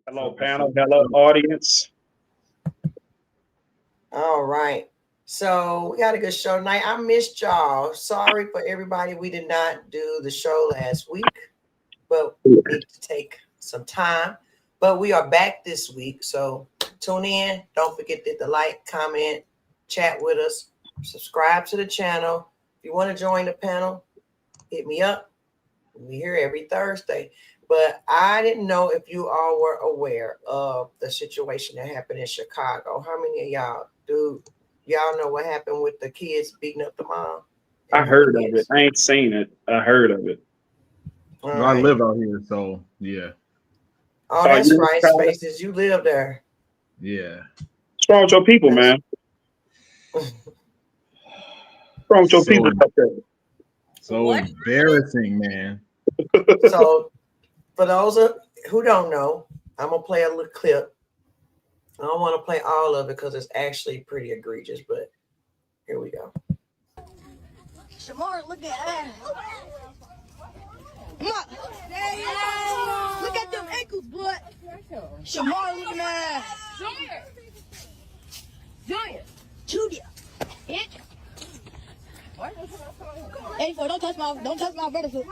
Hello, panel. Hello, audience. All right. So we got a good show tonight. I missed y'all. Sorry for everybody. We did not do the show last week, but we need to take some time. But we are back this week. So tune in. Don't forget to like, comment, chat with us, subscribe to the channel. If you want to join the panel, hit me up. We here every Thursday. But I didn't know if you all were aware of the situation that happened in Chicago. How many of y'all do y'all know what happened with the kids beating up the mom? I heard of it. I ain't seen it. I heard of it. Well, I live out here, so yeah. Oh, that's right, Spaces. You live there. Yeah. What's wrong with your people, man? What's wrong with your people out there? So embarrassing, man. So, for those who don't know, I'm gonna play a little clip. I don't want to play all of it because it's actually pretty egregious, but here we go. Shamar, look at that. Look at them ankles, boy. Shamar, look at that. Junior. Hey, don't touch my brother foot.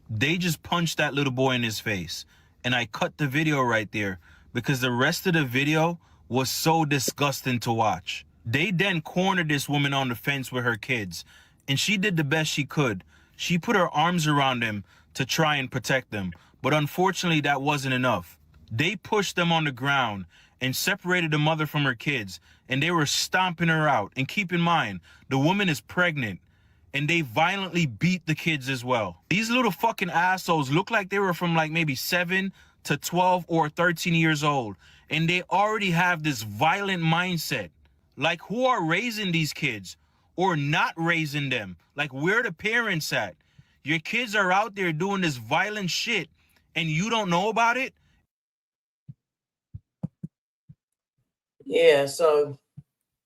They just punched that little boy in his face. And I cut the video right there because the rest of the video was so disgusting to watch. They then cornered this woman on the fence with her kids, and she did the best she could. She put her arms around them to try and protect them, but unfortunately that wasn't enough. They pushed them on the ground and separated the mother from her kids, and they were stomping her out. And keep in mind, the woman is pregnant, and they violently beat the kids as well. These little fucking assholes look like they were from like maybe 7 to 12 or 13 years old, and they already have this violent mindset. Like, who are raising these kids or not raising them? Like, where the parents at? Your kids are out there doing this violent shit and you don't know about it? Yeah, so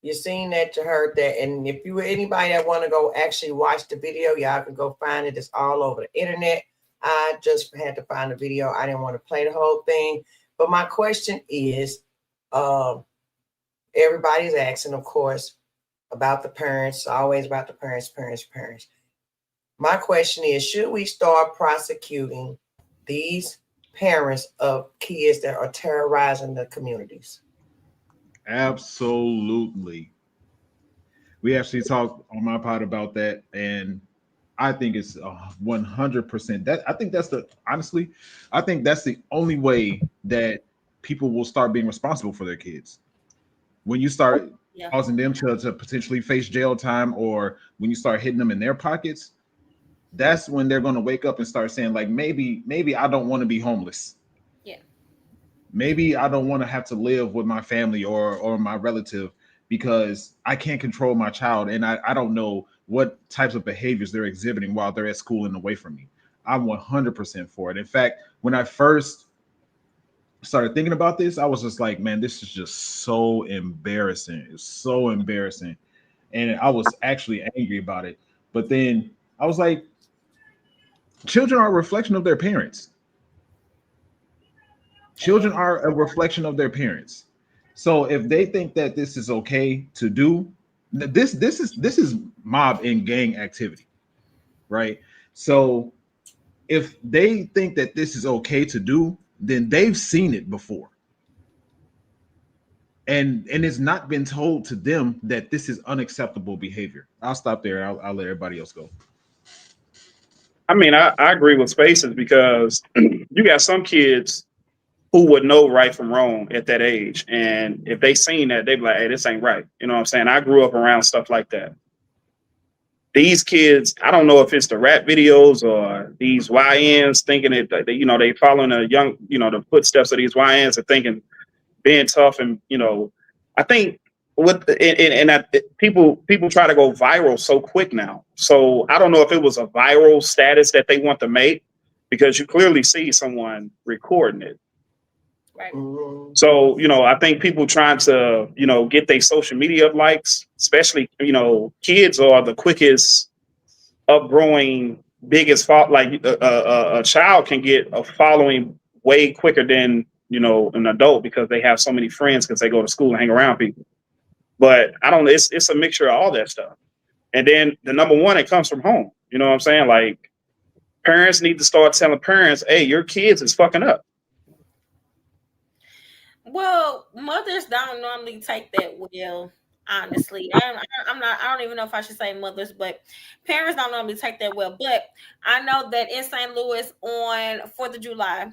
you seen that, you heard that, and if you were anybody that want to go actually watch the video, y'all can go find it. It's all over the internet. I just had to find the video. I didn't want to play the whole thing. But my question is, everybody's asking, of course, about the parents, always about the parents. My question is, should we start prosecuting these parents of kids that are terrorizing the communities? Absolutely. We actually talked on my pod about that, and I think it's 100%. That I think that's the honestly, I think that's the only way that people will start being responsible for their kids. When you start causing them to potentially face jail time, or when you start hitting them in their pockets, that's when they're going to wake up and start saying, like, maybe I don't want to be homeless. Yeah. Maybe I don't want to have to live with my family or my relative because I can't control my child, and I don't know what types of behaviors they're exhibiting while they're at school and away from me. I'm 100% for it. In fact, when I first started thinking about this, I was just like, man, this is just so embarrassing. It's so embarrassing. And I was actually angry about it. But then I was like, children are a reflection of their parents. Children are a reflection of their parents. So if they think that this is okay to do, this is mob and gang activity, right? So if they think that this is okay to do, then they've seen it before. And it's not been told to them that this is unacceptable behavior. I'll stop there. I'll let everybody else go. I mean, I agree with Spaces because you got some kids who would know right from wrong at that age. And if they seen that, they'd be like, hey, this ain't right. You know what I'm saying? I grew up around stuff like that. These kids, I don't know if it's the rap videos or these YNs thinking that they following a young, the footsteps of these YNs and thinking being tough. And, I think people try to go viral so quick now. So I don't know if it was a viral status that they want to make, because you clearly see someone recording it. Right. So, I think people trying to, get their social media likes, especially, kids are the quickest upgrowing, biggest fault. Like a child can get a following way quicker than, an adult because they have so many friends because they go to school and hang around people. But I don't know. It's a mixture of all that stuff. And then the number one, it comes from home. You know what I'm saying? Like, parents need to start telling parents, hey, your kids is fucking up. Well, mothers don't normally take that well. Honestly, I'm not. I don't even know if I should say mothers, but parents don't normally take that well. But I know that in St. Louis on 4th of July,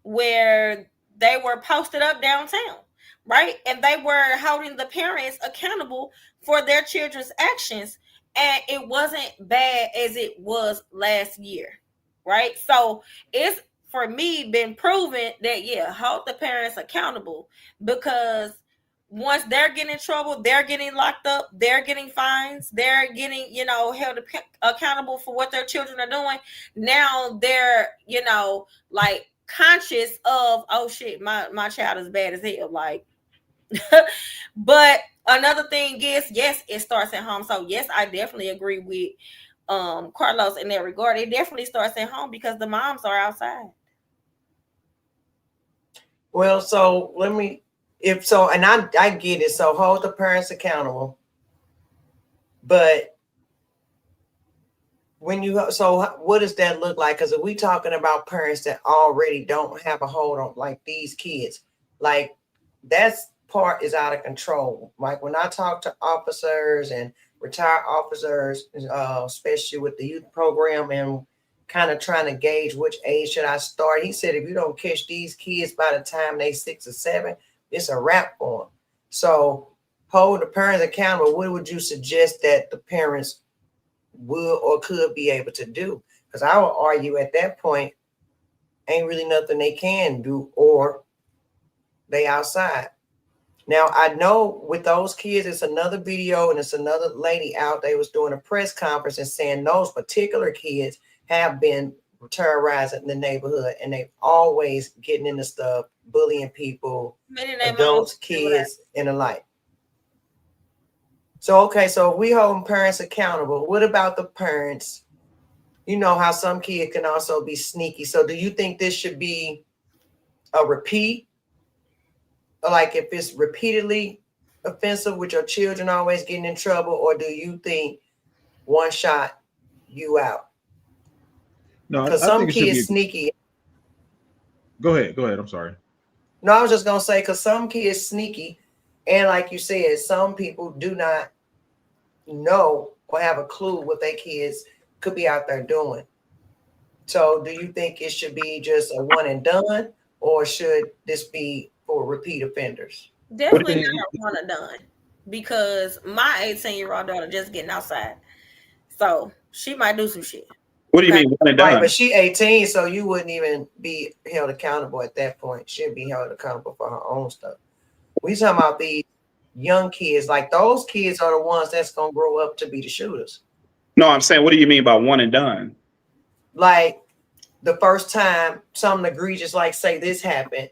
where they were posted up downtown, right? And they were holding the parents accountable for their children's actions. And it wasn't bad as it was last year, right? So it's, for me, been proven that, yeah, hold the parents accountable, because once they're getting in trouble, they're getting locked up, they're getting fines, they're getting, held accountable for what their children are doing. Now they're, like, conscious of, oh shit, my child is bad as hell. Like, but another thing is, yes, it starts at home. So yes, I definitely agree with Carlos in that regard. It definitely starts at home because the moms are outside. Well, so and I get it. So hold the parents accountable. But what does that look like? Because if we talking about parents that already don't have a hold on like these kids, like that's part is out of control. Like when I talk to officers and retired officers, especially with the youth program and kind of trying to gauge which age should I start, he said if you don't catch these kids by the time they 6 or 7, it's a wrap for them. So hold the parents accountable. What would you suggest that the parents would or could be able to do? Because I would argue at that point ain't really nothing they can do, or they outside. Now I know with those kids, it's another video and it's another lady out. They was doing a press conference and saying those particular kids have been terrorizing the neighborhood, and they always getting into stuff, bullying people, adults, kids, and the like. So, okay, so if we hold parents accountable, what about the parents? You know how some kids can also be sneaky. So do you think this should be a repeat? Like if it's repeatedly offensive with your children always getting in trouble, or do you think one shot, you out? No, because some kids sneaky. Go ahead. I'm sorry. No, I was just gonna say because some kids sneaky, and like you said, some people do not know or have a clue what their kids could be out there doing. So, do you think it should be just a one and done, or should this be for repeat offenders? Definitely not a one and done, because my 18-year-old daughter just getting outside, so she might do some shit. What do you mean one and done? Right, but she 18, so you wouldn't even be held accountable at that point. She'd be held accountable for her own stuff. We talking about these young kids, like those kids are the ones that's gonna grow up to be the shooters. No, I'm saying, what do you mean by one and done? Like the first time something egregious, like say this happened,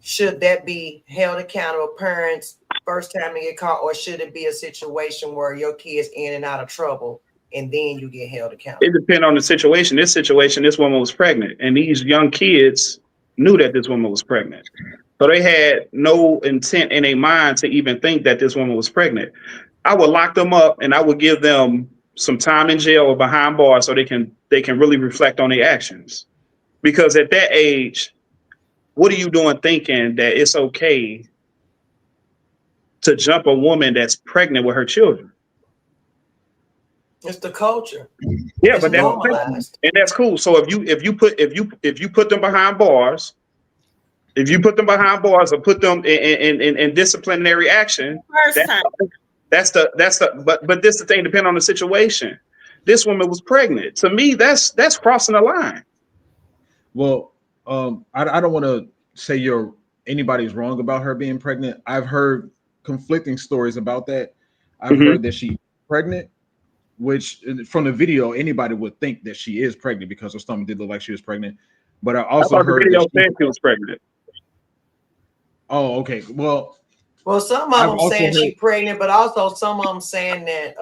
should that be held accountable? Parents, first time they get caught, or should it be a situation where your kid's in and out of trouble and then you get held accountable? It depends on the situation. This woman was pregnant, and these young kids knew that this woman was pregnant. So they had no intent in their mind to even think that this woman was pregnant. I would lock them up and I would give them some time in jail or behind bars so they can really reflect on their actions. Because at that age, what are you doing thinking that it's okay to jump a woman that's pregnant with her children? It's the culture. Yeah, it's but normalized. And that's cool. So if you put them behind bars, or put them in disciplinary action, that's the but this the thing, depending on the situation. This woman was pregnant. To me, that's crossing the line. Well, I don't want to say anybody's wrong about her being pregnant. I've heard conflicting stories about that. I've heard that she's pregnant, which from the video, anybody would think that she is pregnant because her stomach did look like she was pregnant. But I also heard the video said she was pregnant. Oh, okay. Well, some of them saying she's pregnant, but also some of them saying that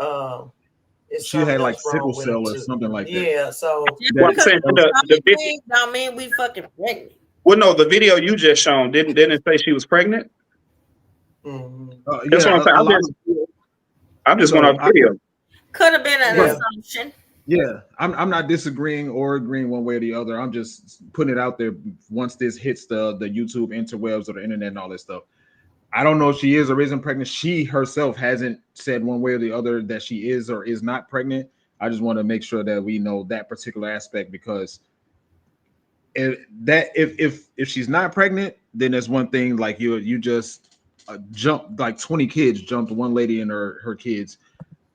it's She something had like else sickle wrong with them cell or too. something like that. Yeah, so Just Well, I'm because saying we the stomach video. big don't mean we fucking pregnant. Well, no, the video you just shown didn't it say she was pregnant? mhm. That's Yeah, what I'm saying. a lot of I'm just going so off video. Could have been an Yeah. assumption. yeah, I'm not disagreeing or agreeing one way or the other. I'm just putting it out there once this hits the YouTube interwebs or the internet and all that stuff. I don't know if she is or isn't pregnant. She herself hasn't said one way or the other that she is or is not pregnant. I just want to make sure that we know that particular aspect because if she's not pregnant, then there's one thing like you just jumped like 20 kids jumped one lady and her kids,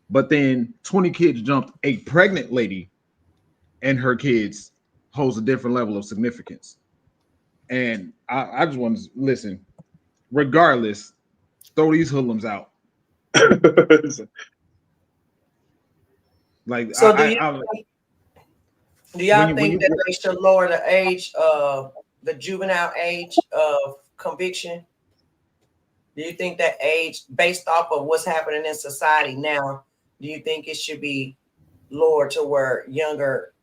but then 20 kids jumped a pregnant lady and her kids holds a different level of significance. And I just want to listen. Regardless, throw these hoodlums out. Like So do y'all when think you that they should lower the age of the juvenile age of conviction? Do you think that age, based off of what's happening in society now, do you think it should be lowered to where younger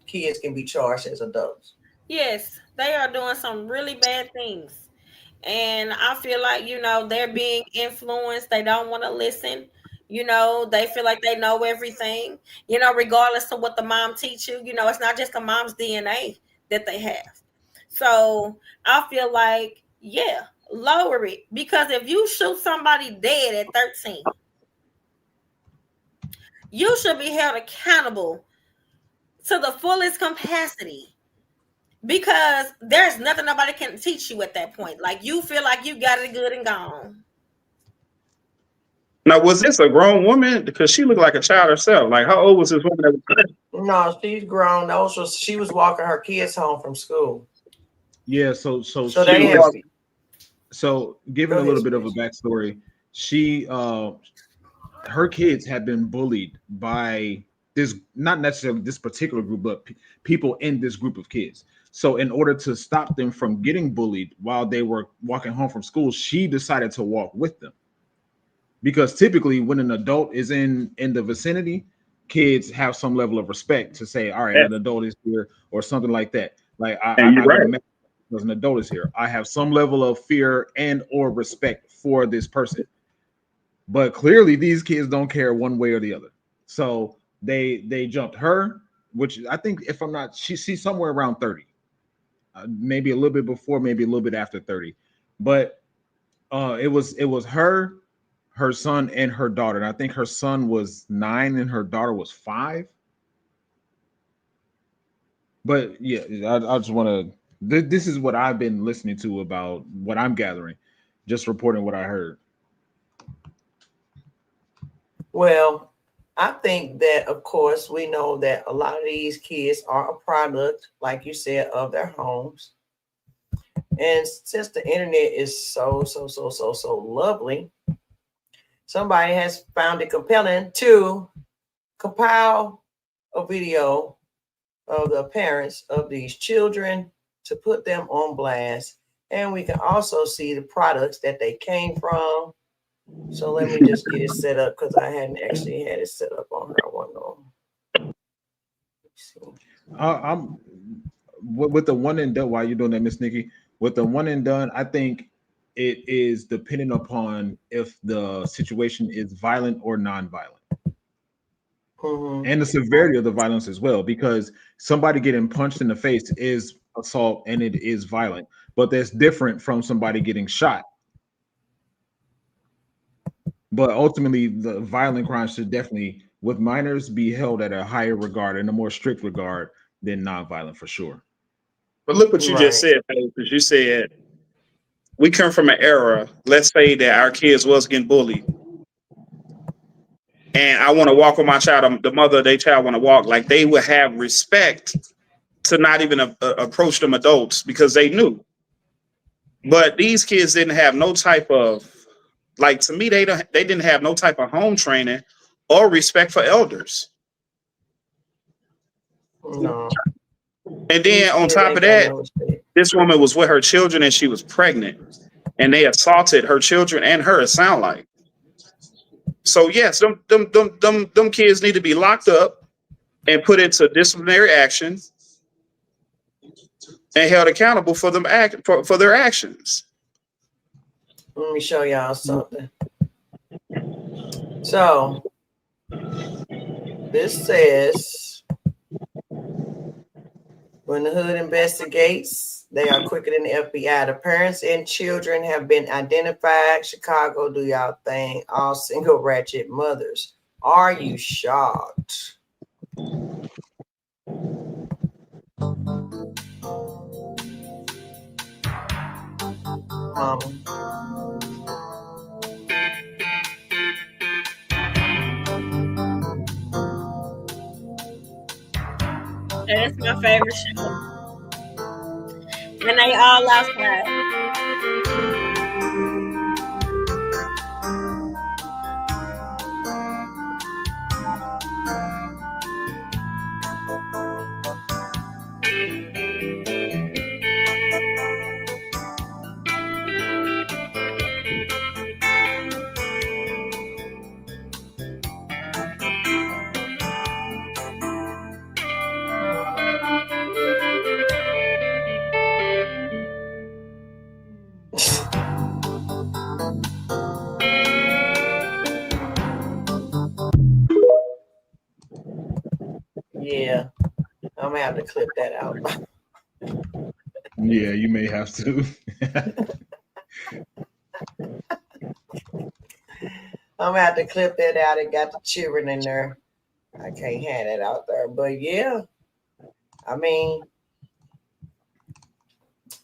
kids can be charged as adults? Yes, they are doing some really bad things. And I feel like, they're being influenced. They don't want to listen. They feel like they know everything, regardless of what the mom teach you. It's not just the mom's DNA that they have. So I feel like, yeah, lower it. Because if you shoot somebody dead at 13, you should be held accountable to the fullest capacity. Because there's nothing nobody can teach you at that point. Like you feel like you got it good and gone. Now, was this a grown woman? Because she looked like a child herself. Like, how old was this woman that was pregnant? No, she's grown. She was walking her kids home from school. yeah, so So she they was have. walking- so giving Go a little ahead, bit of a backstory, she her kids have been bullied by this, not necessarily this particular group, but people in this group of kids. So in order to stop them from getting bullied while they were walking home from school, she decided to walk with them. Because typically when an adult is in the vicinity, kids have some level of respect to say, all right, Yeah, an adult is here or something like that. Like and I'm you're not going to right. mess because an adult is here. I have some level of fear and or respect for this person. But clearly these kids don't care one way or the other. So they jumped her, which I think, if I'm not, she's somewhere around 30, maybe a little bit before, maybe a little bit after 30. But it was her son and her daughter. And I think her son was 9 and her daughter was 5. But yeah, I just want to. This is what I've been listening to about what I'm gathering, just reporting what I heard. Well, I think that, of course, we know that a lot of these kids are a product, like you said, of their homes. And since the internet is so lovely, somebody has found it compelling to compile a video of the parents of these children to put them on blast. And we can also see the products that they came from. So let me just get it set up because I hadn't actually had it set up on her one go. I'm with the one and done. While you're doing that, Miss Nikki, with the one and done, I think it is dependent upon if the situation is violent or non-violent. Mm-hmm. And the severity of the violence as well, because somebody getting punched in the face is assault and it is violent, but that's different from somebody getting shot. But ultimately, the violent crimes should definitely, with minors, be held at a higher regard and a more strict regard than non-violent for sure. But look what you just Right. said, because you said we come from an era, let's say that our kids was getting bullied. And I want to walk with my child, the mother of their child want to walk, like they would have respect to not even approach them adults because they knew. But these kids didn't have no type of, like, to me, they didn't have no type of home training or respect for elders. No. And These then on kids top ain't of got that, no respect. this woman was with her children and she was pregnant, and they assaulted her children and her, it sound like. So yes, them kids need to be locked up and put into disciplinary action and held accountable for for their actions. Let me show y'all something. So this says when the hood investigates, they are quicker than the FBI. The parents and children have been identified. Chicago, do y'all thing. All single ratchet mothers. Are you shocked? Mama. That's my favorite show. And they all outside. Yeah, I'm gonna have to clip that out. Yeah, you may have to. I'm gonna have to clip that out. It got the children in there. I can't have that out there. But yeah, I mean,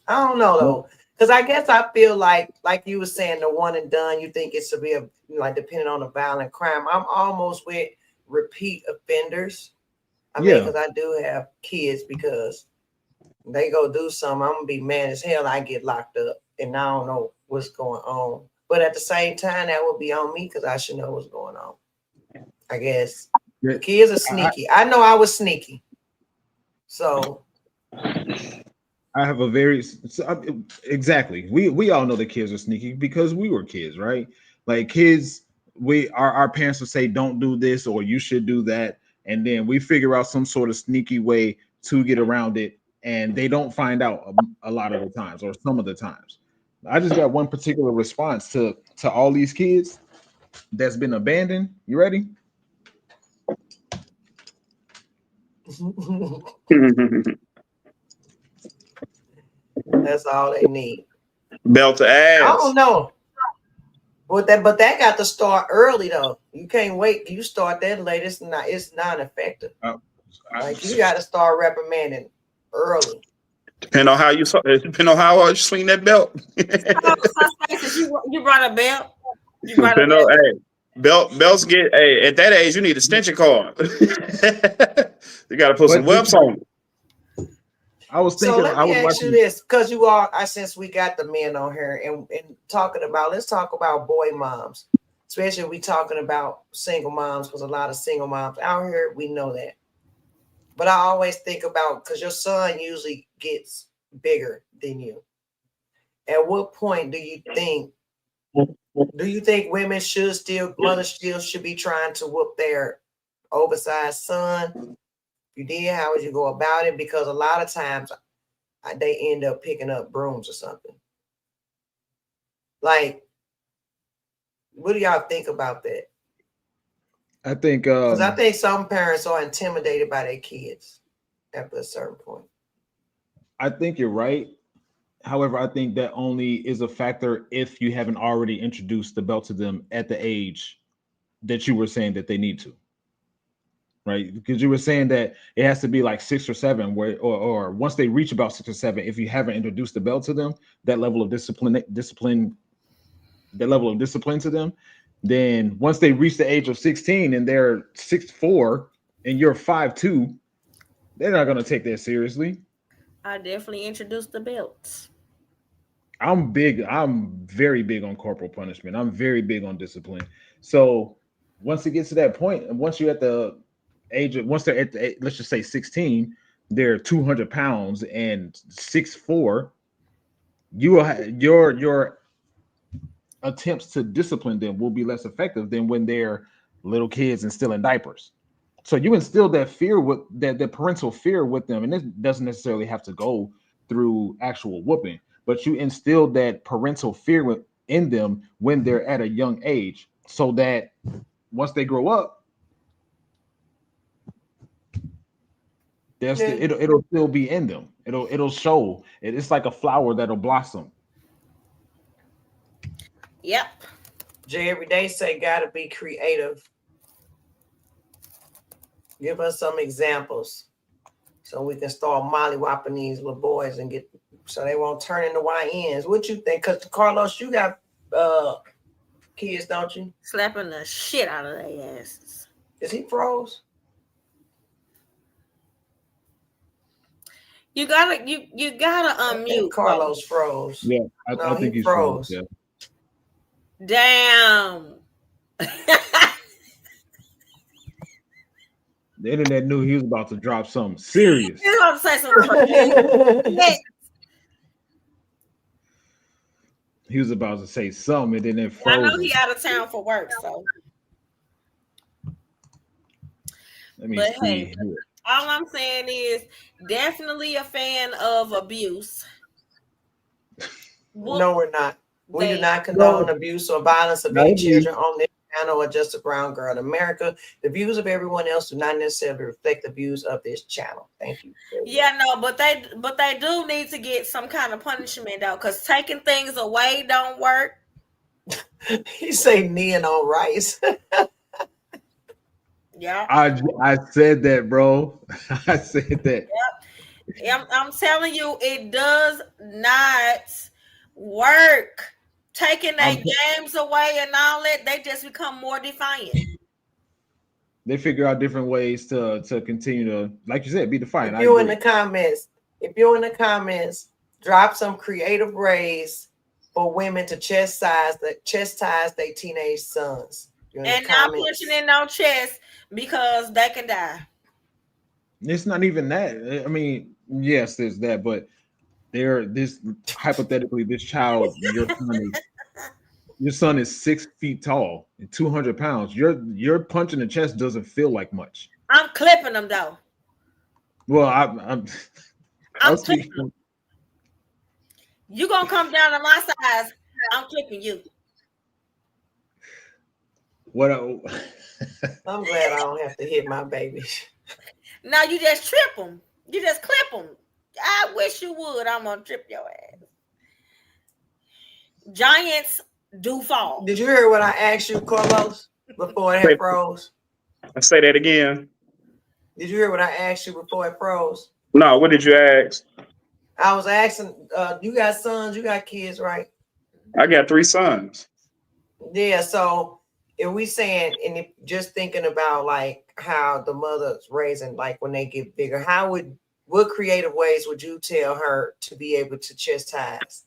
I don't know though. Because I guess I feel like you were saying, the one and done, you think it should be like depending on the violent crime. I'm almost with repeat offenders. I mean, because I do have kids, because they go do something, I'm gonna be mad as hell. I get locked up and I don't know what's going on. But at the same time, that would be on me because I should know what's going on. I guess kids are sneaky. I know I was sneaky. So I have a very exactly. We all know the kids are sneaky because we were kids, right? Like kids, our parents would say, "Don't do this," or "You should do that," and then we figure out some sort of sneaky way to get around it, and they don't find out a lot of the times, or some of the times. I just got one particular response to all these kids that's been abandoned. You ready? that's all they need. Belt to ass. I don't know. But that got to start early though. You can't wait. You start that late. It's not effective. Like you got to start reprimanding early. Depending on how you hard you swing that belt. You brought a belt. Belts get at that age. You need a extension cord. You got to put some webs on it. I was thinking. So let me ask you this, because you all, since we got the men on here and talking about, let's talk about boy moms, especially we talking about single moms, because a lot of single moms out here, we know that. But I always think about, because your son usually gets bigger than you. At what point do you think mothers still should be trying to whoop their oversized son? You did, how would you go about it? Because a lot of times they end up picking up brooms or something. Like, what do y'all think about that? I think because I think some parents are intimidated by their kids after a certain point. I think you're right. However, I think that only is a factor if you haven't already introduced the belt to them at the age that you were saying that they need to. Right, because you were saying that it has to be like 6 or 7, or once they reach about 6 or 7, if you haven't introduced the belt to them, that level of discipline to them, then once they reach the age of 16 and they're 6'4" and you're 5'2", they're not going to take that seriously. I definitely introduced the belts. I'm very big on corporal punishment. I'm very big on discipline. So once it gets to that point, and once you're at the age of, once they're at the, let's just say 16, they're 200 pounds and 6'4", you will have your attempts to discipline them will be less effective than when they're little kids and still in diapers. So you instill that fear with that parental fear with them, and it doesn't necessarily have to go through actual whooping, but you instill that parental fear in them when they're at a young age, so that once they grow up, it'll still be in them. It'll show. It's like a flower that'll blossom. Yep. Jay every day say gotta be creative. Give us some examples so we can start mollywopping these little boys and get so they won't turn into YNs. What you think? Because Carlos, you got kids, don't you? Slapping the shit out of their asses. Is he froze? You gotta unmute. Carlos froze. Yeah, I think he's froze. Yeah. Damn. The internet knew he was about to drop something serious. He was about to say something. He was about to say something, and then it froze. I know he out of town for work, so. Let me But see. hey, all I'm saying is definitely a fan of abuse. No, we're not. We do not condone abuse or violence of any children on this channel or just a brown girl in America. The views of everyone else do not necessarily reflect the views of this channel. Thank you. Yeah, no, but they do need to get some kind of punishment though, because taking things away don't work. He say kneeing on rice. Yeah. I said that, bro. I said that. Yep. I'm telling you, it does not work. Taking their games away and all that, they just become more defiant. They figure out different ways to continue to, like you said, be defiant. If you're in the comments, drop some creative ways for women to chastise their teenage sons. And not pushing in no chest because they can die. It's not even that. I mean, yes, there's that, but hypothetically, this child, your son is 6 feet tall and 200 pounds. Your punch in the chest doesn't feel like much. I'm clipping them though. Well, I'm clipping them. You gonna come down to my size? I'm clipping you. I'm glad I don't have to hit my babies. No, you just trip them. You just clip them. I wish you would. I'm gonna trip your ass. Giants do fall. Did you hear what I asked you, Carlos, before it had froze? I say that again. Did you hear what I asked you before it froze? No, what did you ask? I was asking, you got sons, you got kids, right? I got 3 sons. Yeah, so if we saying, and if just thinking about like how the mother's raising, like when they get bigger, what creative ways would you tell her to be able to chastise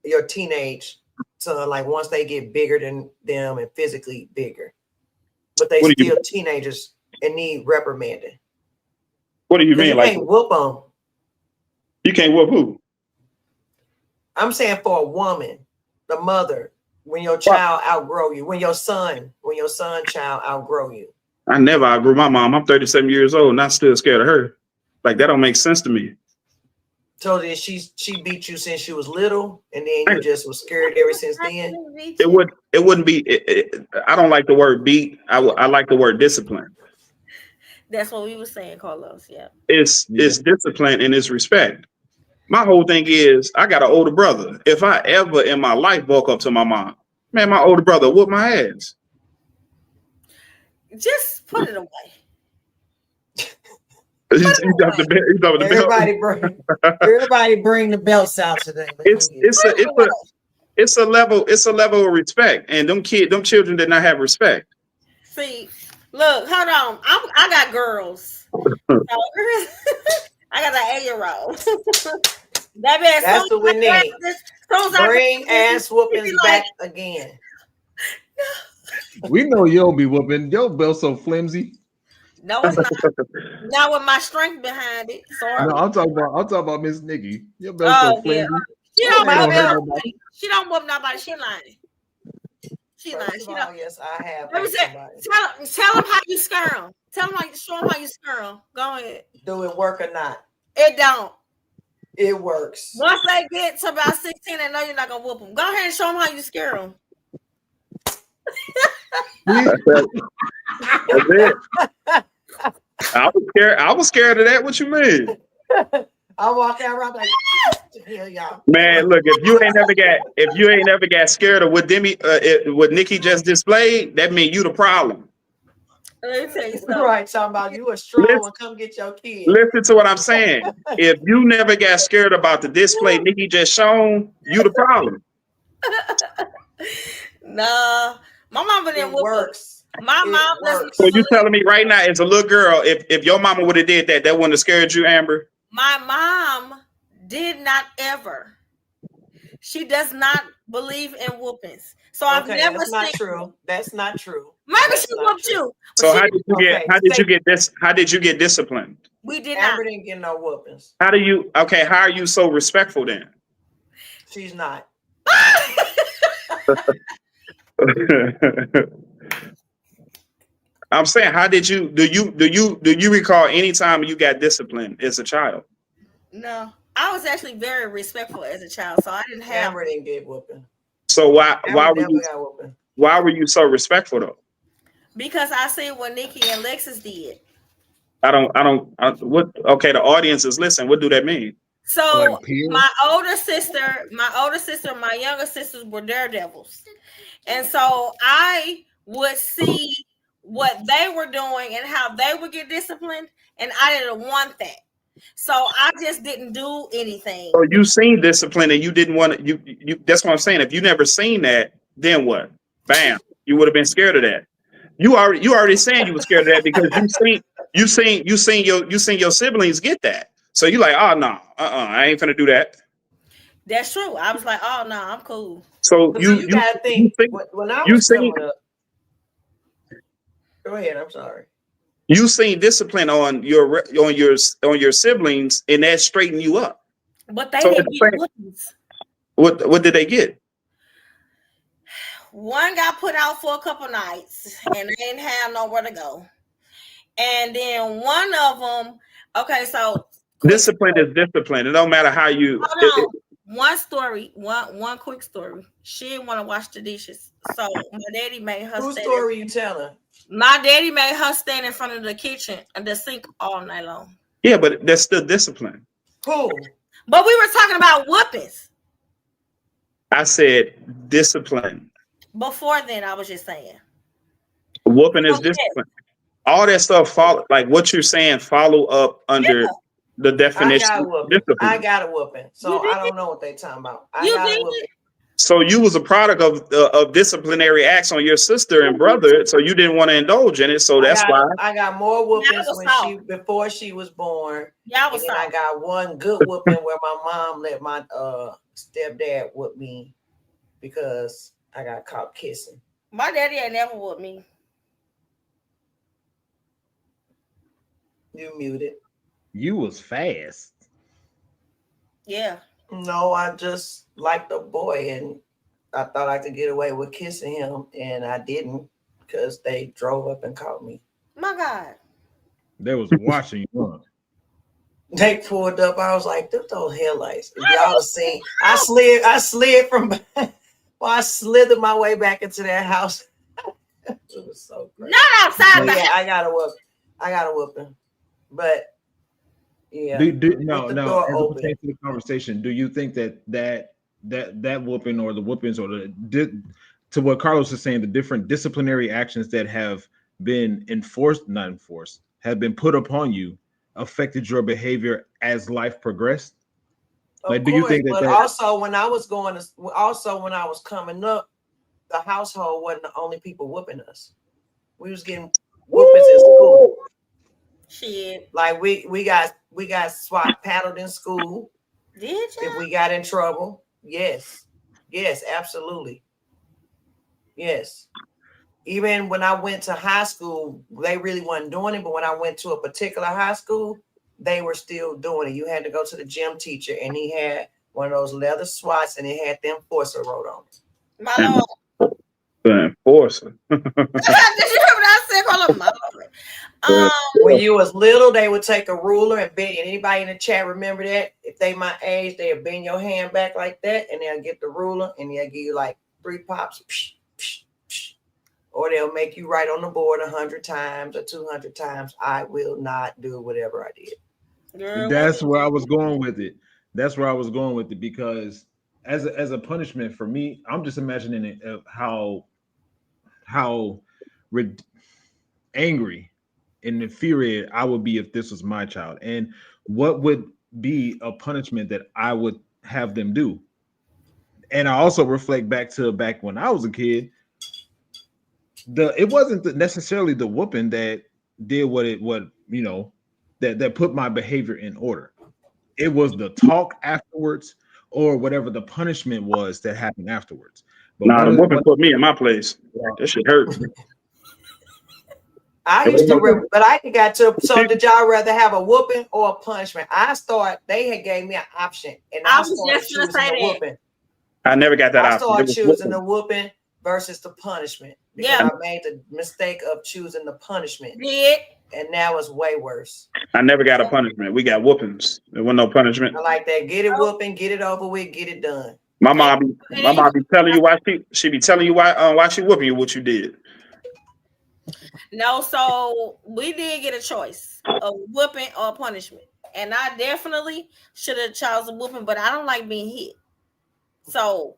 your teenage son, like once they get bigger than them and physically bigger, but they still teenagers and need reprimanding? What do you mean? You like can't whoop them. You can't whoop who? I'm saying for a woman, the mother, when your child outgrow you, when your son child outgrow you. I never outgrew my mom. I'm 37 years old and I'm still scared of her. Like that don't make sense to me. So that she beat you since she was little, and then you just was scared ever since then. It wouldn't be. I don't like the word beat. I like the word discipline. That's what we were saying, Carlos. Yeah. It's discipline and it's respect. My whole thing is I got an older brother. If I ever in my life walk up to my mom, man, my older brother whoop my ass. Just put it away. Everybody bring the belts out today. It's a level of respect, and them children did not have respect. See, look, hold on. I got girls. I got an 8-year-old. That's what we need. Bring ass whoopings back again. We know you don't be whooping. Your belt so flimsy. No, it's not. Not with my strength behind it. Sorry. No, I'm talking about Miss Nikki. Your belt's so flimsy. She don't They don't whoop hurt nobody. She don't whoop nobody. She lying. She lying. First She of all, don't. yes, I have Let me hurt say, somebody. tell them how you scare them. Tell them how you show them how you scare them. Go ahead. Do it work or not? It don't. It works. Once they get to about 16, they know you're not gonna whoop them. Go ahead and show them how you scare them. That's it. I was scared of that. What you mean? I walk out around like, hell y'all. Man, look, if you ain't never got scared of what Nikki just displayed, that means you the problem. Let me tell you something. Right, talking about you a strong one, come get your kid. Listen to what I'm saying. If you never got scared about the display Nikki just shown, you the problem. Nah, my mama didn't It whoop us. works. My It mom doesn't. works. So you telling me right now, as a little girl, if your mama would have did that, that wouldn't have scared you, Amber? My mom did not ever. She does not believe in whoopings. So I've Okay, never that's not seen. true. That's not true. Maybe That's she not whooped true. you. But So she, how did you get disciplined? we did not. Amber didn't get no whoopings. How are you so respectful then? She's not. I'm saying, how did you do you recall any time you got disciplined as a child? No, I was actually very respectful as a child, so I didn't have. Amber didn't get whooping. So why Amber never got whooping. were you so respectful though? Because I see what Nikki and Lexus did. Okay, the audience is listening. What do that mean? So Like peers? my older sister, my younger sisters were daredevils. And so I would see what they were doing and how they would get disciplined, and I didn't want that. So I just didn't do anything. So you seen discipline and you didn't want to, you that's what I'm saying. If you never seen that, then what? Bam, you would have been scared of that. You already saying you were scared of that because you seen your siblings get that. So you like, oh no, I ain't finna do that. That's true. I was like, oh no, I'm cool. So But you gotta think when I was coming up. Go ahead. I'm sorry. You seen discipline on your siblings, and that straightened you up. But they didn't get whoopings. What did they get? One got put out for a couple nights, and they didn't have nowhere to go. And then one of them, okay, so discipline is discipline. It don't matter how you. One quick story. She didn't want to wash the dishes, so my daddy made her. Whose story you telling? My daddy made her stand in front of the kitchen and the sink all night long. Yeah, but that's still discipline. Who? But we were talking about whoopings. I said discipline. Before then, I was just saying. Whooping is discipline. All that stuff follow, like what you're saying, follow up under the definition. I got a whooping. So I don't know what they talking about. I got a whooping. So you was a product of disciplinary acts on your sister and brother, so you didn't want to indulge in it. So that's why I got more whoopings before she was born. Yeah, and then I got one good whooping where my mom let my stepdad whoop me because I got caught kissing. My daddy ain't never whooped me. You muted. You was fast. Yeah. No, I just liked the boy and I thought I could get away with kissing him and I didn't because they drove up and caught me. My God. They was watching you. Huh? They pulled up. I was like, those headlights. If y'all have seen, I slid from well, I slithered my way back into that house. It was so crazy. Not outside the house. I got a whooping. But yeah. No. As it pertains to the conversation, do you think that whooping or the whoopings or to what Carlos is saying, the different disciplinary actions that have been have been put upon you affected your behavior as life progressed? Like, do you think that? But also when I was coming up, the household wasn't the only people whooping us. We was getting whoopings in school. Shit. Like we got swat paddled in school. Did you? If we got in trouble. Yes, absolutely. Yes. Even when I went to high school, they really wasn't doing it. But when I went to a particular high school, they were still doing it. You had to go to the gym teacher, and he had one of those leather swats, and it had the enforcer wrote on it. My lord. The enforcer. Did you hear what I said? Call him my lord. When you was little, they would take a ruler and bend. And anybody in the chat remember that? If they my age, they'll bend your hand back like that, and they'll get the ruler, and they'll give you like 3 pops. Psh, psh, psh. Or they'll make you write on the board 100 times or 200 times. I will not do whatever I did. Girl, That's where I was going with it. That's where I was going with it because as a punishment for me, I'm just imagining it how angry and infuriated I would be if this was my child, and what would be a punishment that I would have them do. And I also reflect back when I was a kid. It wasn't necessarily the whooping that did that put my behavior in order. It was the talk afterwards or whatever the punishment was that happened afterwards. But Nah, the whooping put me in my place. That shit hurt. I used to, but I got to. So, did y'all rather have a whooping or a punishment? I thought they had gave me an option, and I was started just gonna choosing say the that. whooping. I never got that I option. started choosing the whooping versus the punishment because Yeah. I made the mistake of choosing the punishment, Did. and now it's way worse. I never got a punishment. We got whoopings. There wasn't no punishment. I like that. Get it whooping, get it over with, get it done. My mom be telling you why she be telling you why she whooping you what you did. No, so we did get a choice of whooping or punishment. And I definitely should have chosen whooping, but I don't like being hit. So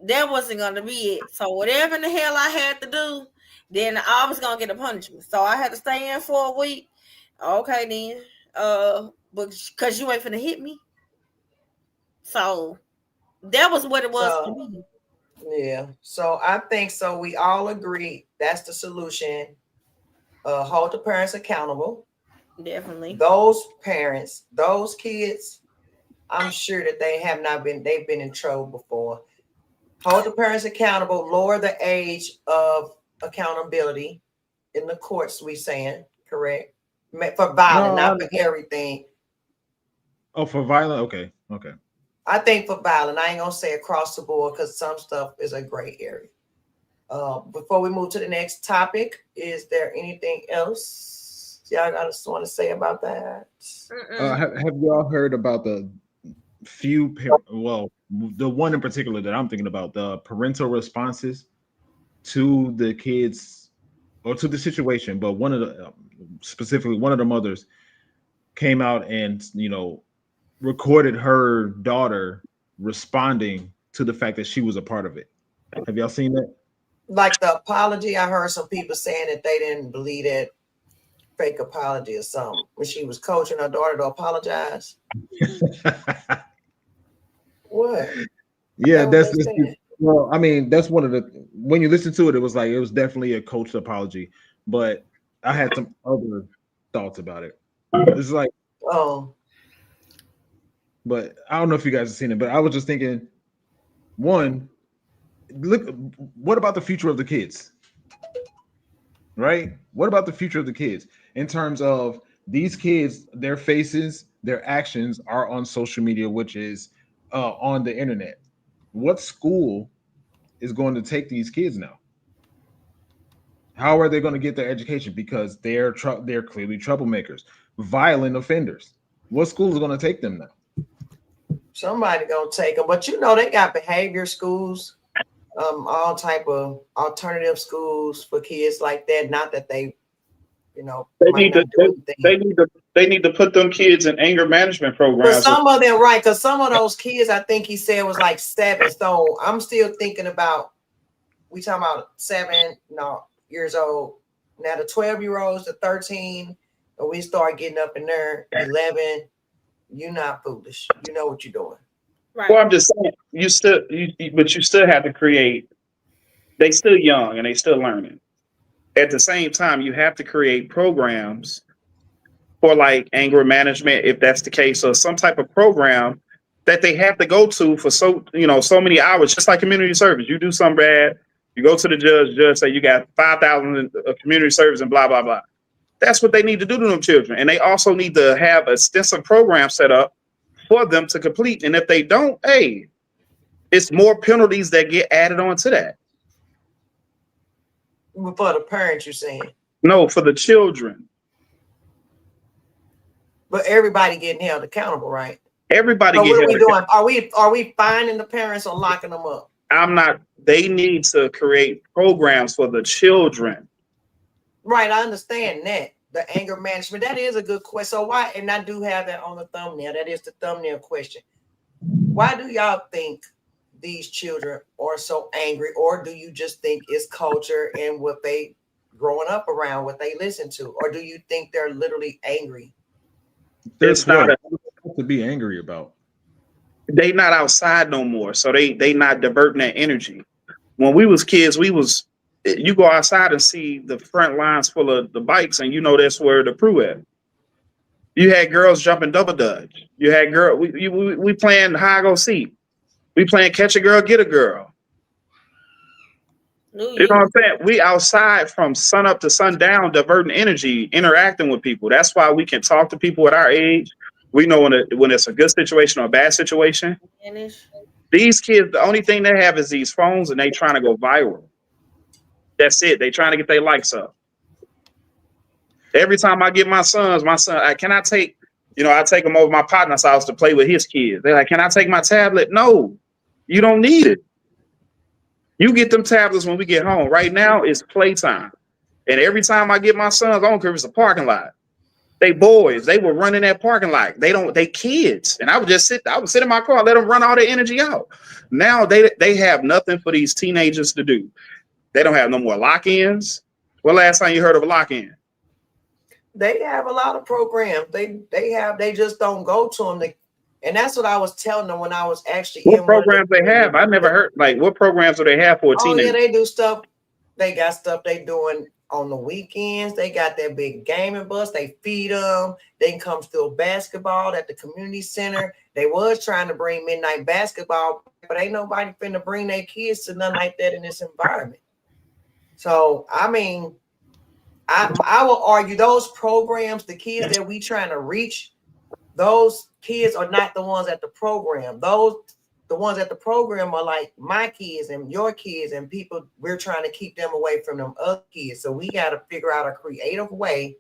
that wasn't gonna be it. So whatever in the hell I had to do, then I was gonna get a punishment. So I had to stay in for a week. Okay then. Because you ain't finna hit me. So that was what it was for me. Yeah. So I think so. We all agree that's the solution. Hold the parents accountable. Definitely. Those parents, those kids, I'm sure that they've been in trouble before. Hold the parents accountable, lower the age of accountability in the courts, we saying, correct? For violence, not for everything. Oh, for violence? Okay. I think for violence, I ain't gonna say across the board because some stuff is a gray area. Before we move to the next topic, is there anything else y'all want to say about that? Have y'all heard about the the one in particular that I'm thinking about, the parental responses to the kids or to the situation? But specifically one of the mothers came out and recorded her daughter responding to the fact that she was a part of it. Have y'all seen that? Like the apology, I heard some people saying that they didn't believe that fake apology or something when she was coaching her daughter to apologize. What? Yeah, that's well, I mean, that's one of the, when you listen to it, it was definitely a coached apology, but I had some other thoughts about it. It's like, but I don't know if you guys have seen it, but I was just thinking, one, look, what about the future of the kids? Right? What about the future of the kids in terms of these kids, their faces, their actions are on social media, which is on the internet. What school is going to take these kids now? How are they going to get their education? Because they're clearly troublemakers, violent offenders. What school is going to take them now? Somebody gonna take them, but they got behavior schools, all type of alternative schools for kids like that. Not that they need to put them kids in anger management programs. But some of them, right? Because some of those kids, I think he said was like 7. So I'm still thinking about, we talking about 7 years old. Now the 12-year-olds, the 13, and we start getting up in there 11. You're not foolish. You know what you're doing. Right. Well, I'm just saying, but you still have to create. They still young and they still learning. At the same time, you have to create programs for like anger management, if that's the case, or some type of program that they have to go to for so many hours, just like community service. You do something bad, you go to the judge say you got 5,000 of community service and blah, blah, blah. That's what they need to do to them children. And they also need to have a extensive program set up for them to complete. And if they don't, hey, it's more penalties that get added on to that. For the parents, you're saying? No, for the children. But everybody getting held accountable, right? Everybody So get what are held we doing? accountable. Are we fining the parents or locking them up? I'm not. They need to create programs for the children. Right, I understand that. The anger management, that is a good question. So why, and I do have that on the thumbnail. That is the thumbnail question. Why do y'all think these children are so angry? Or do you just think it's culture and what they growing up around, what they listen to? Or do you think they're literally angry? It's not to be angry about. They not outside no more, so they not diverting that energy. When we was kids, you go outside and see the front lines full of the bikes, and you know that's where the crew at. You had girls jumping double dutch. You had we playing high go seek. We playing catch a girl, get a girl. You know what I'm saying? We outside from sun up to sundown, diverting energy, interacting with people. That's why we can talk to people at our age. We know when it's a good situation or a bad situation. These kids, the only thing they have is these phones, and they trying to go viral. That's it. They trying to get their likes up. Every time I get my son, I take him over my partner's house to play with his kids. They're like, can I take my tablet? No, you don't need it. You get them tablets when we get home. Right now, it's playtime. And every time I get my sons, I don't care if it's a parking lot. They boys, they will run in that parking lot. They kids. And I would sit in my car, let them run all their energy out. Now they have nothing for these teenagers to do. They don't have no more lock-ins. When last time you heard of a lock-in? They have a lot of programs. They just don't go to them. And that's what I was telling them when I was actually what programs they have. I never heard, like, what programs do they have for a teenager? Oh yeah, they do stuff. They got stuff they doing on the weekends. They got that big gaming bus. They feed them. They can come still basketball at the community center. They was trying to bring midnight basketball, but ain't nobody finna bring their kids to nothing like that in this environment. So I mean, I will argue those programs, the kids that we trying to reach, those kids are not the ones at the program. The ones at the program are like my kids and your kids and people. We're trying to keep them away from them other kids. So we got to figure out a creative way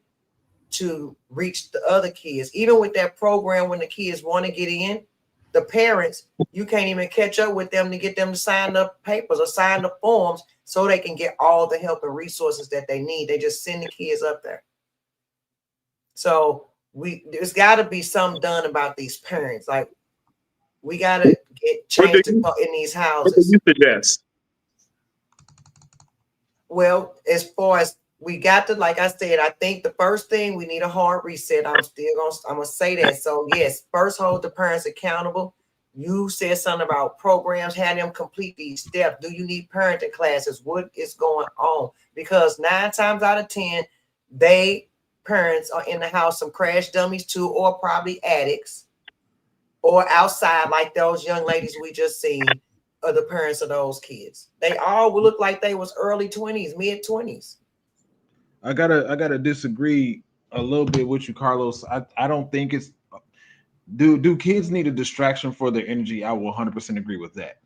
to reach the other kids. Even with that program, when the kids want to get in, the parents, you can't even catch up with them to get them to sign up papers or sign the forms so they can get all the help and resources that they need. They just send the kids up there. So there's got to be something done about these parents. Like, we got to get change in these houses. What do you suggest? Well, as far as we got to, like I said, I think the first thing, we need a hard reset. I'm gonna say that. So yes, first hold the parents accountable. You said something about programs, have them complete these steps. Do you need parenting classes? What is going on? Because 9 times out of 10, parents are in the house, some crash dummies too, or probably addicts, or outside like those young ladies we just seen, are the parents of those kids. They all will look like they was early 20s, mid 20s. I gotta disagree a little bit with you, Carlos. I don't think it's do kids need a distraction for their energy? I will 100% agree with that.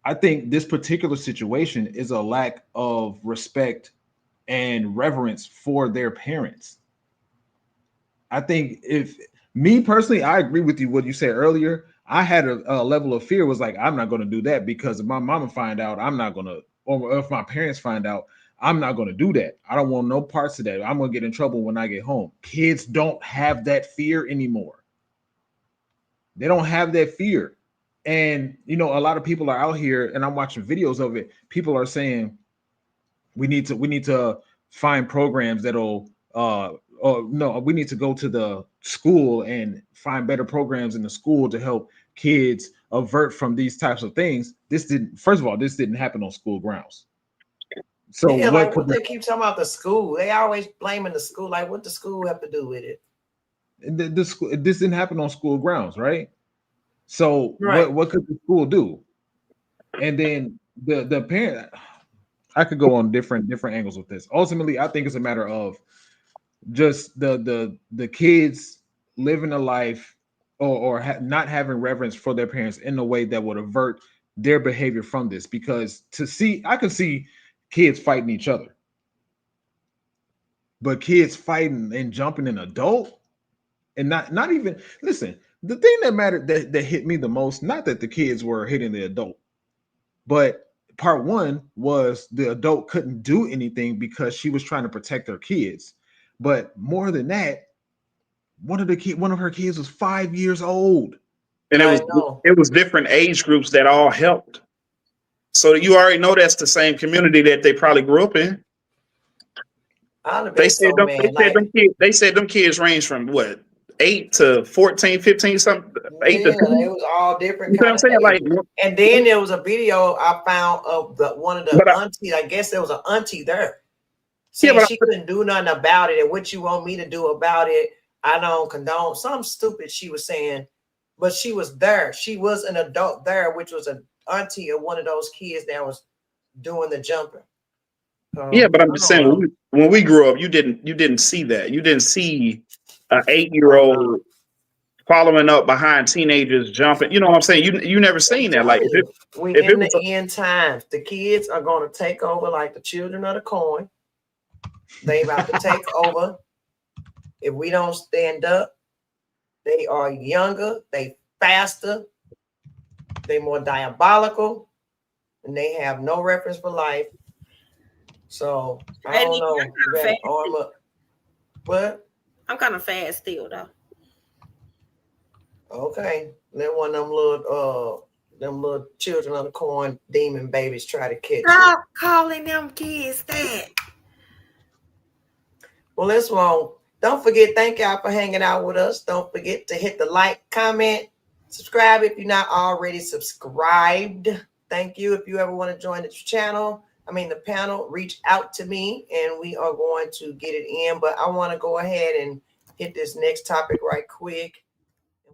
I think this particular situation is a lack of respect and reverence for their parents. I think if me personally, I agree with you what you said earlier. I had a level of fear, was like, I'm not going to do that, because if my mama find out, I'm not going to, or if my parents find out, I'm not going to do that. I don't want no parts of that. I'm going to get in trouble when I get home. Kids don't have that fear anymore. They don't have that fear. And, a lot of people are out here, and I'm watching videos of it. People are saying we need to find programs that'll, no, we need to go to the school and find better programs in the school to help kids avert from these types of things. First of all, this didn't happen on school grounds. So yeah, what they keep talking about the school? They always blaming the school. Like, what the school have to do with it? This didn't happen on school grounds, right? So right. What could the school do? And then the parent, I could go on different angles with this. Ultimately, I think it's a matter of just the kids living a life not having reverence for their parents in a way that would avert their behavior from this. Because I could see kids fighting each other, but kids fighting and jumping an adult and not even listen. The thing that mattered that hit me the most, not that the kids were hitting the adult, but part one was the adult couldn't do anything because she was trying to protect her kids. But more than that, one of her kids was 5 years old. And I know. it was different age groups that all helped. So you already know that's the same community that they probably grew up in. I'd have been so mad. They said them kids range from what, 8 to 14, 15, something, 8 to 10. It was all different You know what I'm kind saying? of Like, ages. And then there was a video I found of one of the aunties. I guess there was an auntie there saying she couldn't do nothing about it. And what you want me to do about it, I don't condone. Something stupid she was saying, but she was there. She was an adult there, which was an auntie of one of those kids that was doing the jumping. yeah, but I'm just saying, when we grew up, you didn't see that. You didn't see an 8-year-old following up behind teenagers jumping. You know what I'm saying? You never seen that. Like, we in the end times, the kids are going to take over like the children of the corn. They about to take over. If we don't stand up, they are younger, they faster, they more diabolical, and they have no reference for life. So I don't know. You better arm up. What? I'm kind of fast still though. Okay. Let one of them little children of the corn demon babies try to catch you. Calling them kids that. Well, let's wrong. Don't forget, thank y'all for hanging out with us. Don't forget to hit the like, comment, subscribe if you're not already subscribed. Thank you. If you ever want to join the panel, reach out to me and we are going to get it in. But I want to go ahead and hit this next topic right quick.